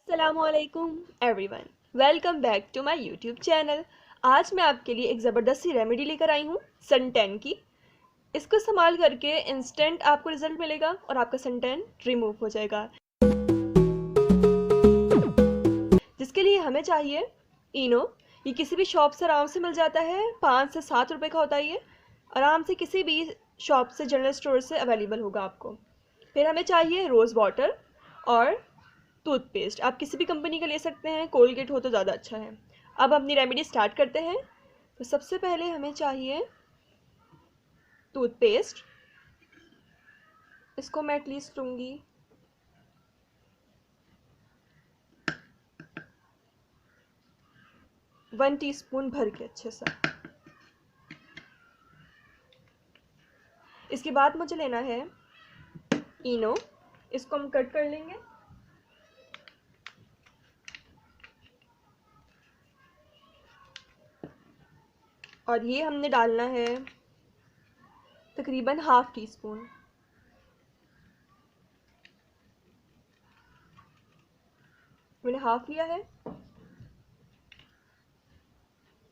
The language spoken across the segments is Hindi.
अस्सलामुअलैकुम everyone, welcome back to my YouTube channel. आज मैं आपके लिए एक ज़बरदस्त सी रेमेडी लेकर आई हूँ सन टैन की। इसको इस्तेमाल करके इंस्टेंट आपको रिजल्ट मिलेगा और आपका सन टैन रिमूव हो जाएगा। जिसके लिए हमें चाहिए इनो। ये किसी भी शॉप से आराम से मिल जाता है, 5 से 7 रुपए का होता है ये। आराम से किसी भी शॉप से, जनरल स्टोर से अवेलेबल होगा आपको। फिर हमें चाहिए रोज़ वाटर और टूथपेस्ट। आप किसी भी कंपनी का ले सकते हैं, कोलगेट हो तो ज़्यादा अच्छा है। अब अपनी रेमेडी स्टार्ट करते हैं। तो सबसे पहले हमें चाहिए टूथपेस्ट। इसको मैं एटलीस्ट लूँगी 1 टीस्पून भर के अच्छे से। इसके बाद मुझे लेना है इनो। इसको हम कट कर लेंगे। और ये हमने डालना है तकरीबन ½ टीस्पून। मैंने हाफ लिया है।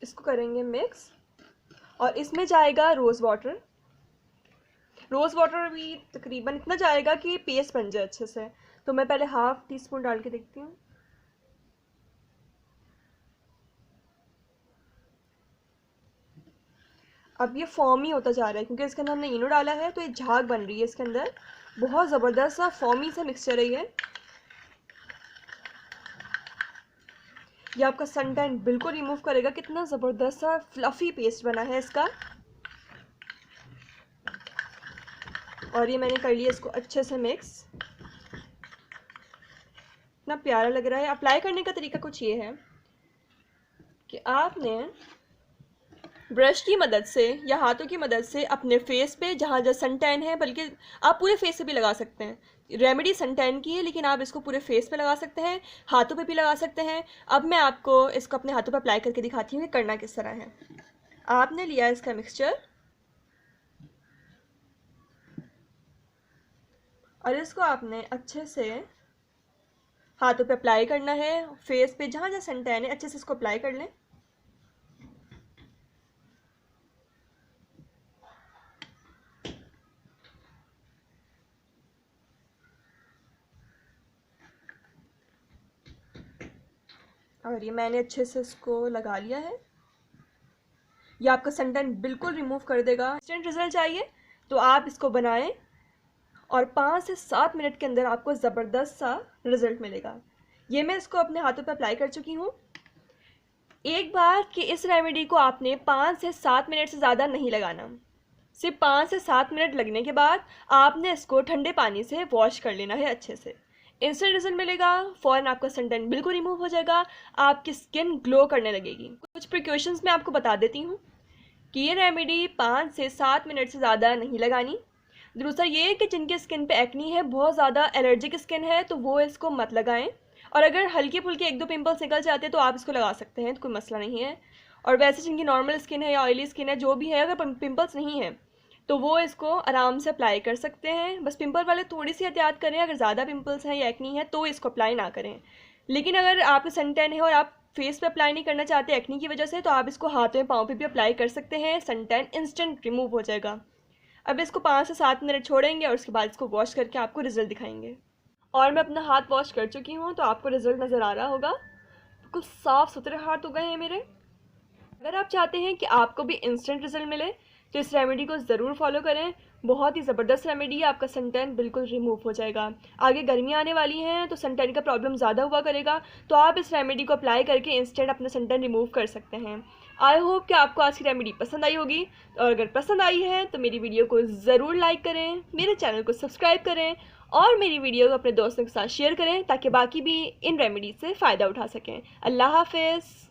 इसको करेंगे मिक्स और इसमें जाएगा रोज़ वाटर। रोज़ वाटर भी तकरीबन इतना जाएगा कि पेस्ट बन जाए अच्छे से। तो मैं पहले ½ टीस्पून डाल के देखती हूँ। अब ये फॉर्मी होता जा रहा है क्योंकि इसके अंदर हमने इनो डाला है, तो ये झाग बन रही है इसके अंदर। बहुत ज़बरदस्त सा फॉर्मी सा मिक्सचर है ये आपका सन टैन बिल्कुल रिमूव करेगा। कितना ज़बरदस्त सा फ्लफ़ी पेस्ट बना है इसका। और ये मैंने कर लिया इसको अच्छे से मिक्स। इतना प्यारा लग रहा है। अप्लाई करने का तरीका कुछ ये है कि आपने ब्रश की मदद से या हाथों की मदद से अपने फेस पे जहाँ जहाँ सन टैन है, बल्कि आप पूरे फेस पे भी लगा सकते हैं। रेमेडी सन टैन की है लेकिन आप इसको पूरे फेस पे लगा सकते हैं, हाथों पे भी लगा सकते हैं। अब मैं आपको इसको अपने हाथों पे अप्लाई करके दिखाती हूँ कि करना किस तरह है। आपने लिया इसका मिक्सचर और इसको आपने अच्छे से हाथों पे अप्लाई करना है। फेस पे जहाँ जहाँ सन टैन है अच्छे से इसको अप्लाई कर लें। और ये मैंने अच्छे से इसको लगा लिया है। ये आपका सन टैन बिल्कुल रिमूव कर देगा। इंस्टेंट रिजल्ट चाहिए तो आप इसको बनाएं और 5 से 7 मिनट के अंदर आपको ज़बरदस्त सा रिजल्ट मिलेगा। ये मैं इसको अपने हाथों पे अप्लाई कर चुकी हूँ। एक बार कि इस रेमेडी को आपने 5 से 7 मिनट से ज़्यादा नहीं लगाना। सिर्फ 5 से 7 मिनट लगने के बाद आपने इसको ठंडे पानी से वॉश कर लेना है अच्छे से। इंस्टेंट रिजल्ट मिलेगा। फ़ौरन आपका सन टैन बिल्कुल रिमूव हो जाएगा। आपकी स्किन ग्लो करने लगेगी। कुछ प्रिकॉशंस मैं आपको बता देती हूँ कि ये रेमेडी 5 से 7 मिनट से ज़्यादा नहीं लगानी। दूसरा ये है कि जिनकी स्किन पे एक्नी है, बहुत ज़्यादा एलर्जिक स्किन है, तो वो इसको मत लगाएं। और अगर हल्के फुल्के 1-2 पिंपल्स निकल जाते हैं तो आप इसको लगा सकते हैं, तो कोई मसला नहीं है। और वैसे जिनकी नॉर्मल स्किन है या ऑयली स्किन है, जो भी है, अगर पिंपल्स नहीं है तो वो इसको आराम से अप्लाई कर सकते हैं। बस पिंपल वाले थोड़ी सी एहतियात करें। अगर ज़्यादा पिंपल्स हैं या एक्नी है तो इसको अप्लाई ना करें। लेकिन अगर आपको सन टैन है और आप फेस पे अप्लाई नहीं करना चाहते एक्नी की वजह से, तो आप इसको हाथ में, पाँव पे भी अप्लाई कर सकते हैं। सन टैन इंस्टेंट रिमूव हो जाएगा। अब इसको 5 से 7 मिनट छोड़ेंगे और उसके बाद इसको वॉश करके आपको रिजल्ट दिखाएंगे। और मैं अपना हाथ वॉश कर चुकी हूँ, तो आपको रिजल्ट नज़र आ रहा होगा। बिल्कुल साफ़ सुथरे हाथ हो गए हैं मेरे। अगर आप चाहते हैं कि आपको भी इंस्टेंट रिजल्ट मिले तो इस रेमेडी को ज़रूर फॉलो करें। बहुत ही ज़बरदस्त रेमेडी है। आपका सन टैन बिल्कुल रिमूव हो जाएगा। आगे गर्मियाँ आने वाली हैं तो सन टैन का प्रॉब्लम ज़्यादा हुआ करेगा, तो आप इस रेमेडी को अप्लाई करके इंस्टेंट अपना सन टैन रिमूव कर सकते हैं। आई होप कि आपको आज की रेमेडी पसंद आई होगी। और अगर पसंद आई है तो मेरी वीडियो को ज़रूर लाइक करें, मेरे चैनल को सब्सक्राइब करें और मेरी वीडियो को अपने दोस्तों के साथ शेयर करें ताकि बाकी भी इन रेमेडी से फ़ायदा उठा सकें। अल्लाह हाफ़िज़।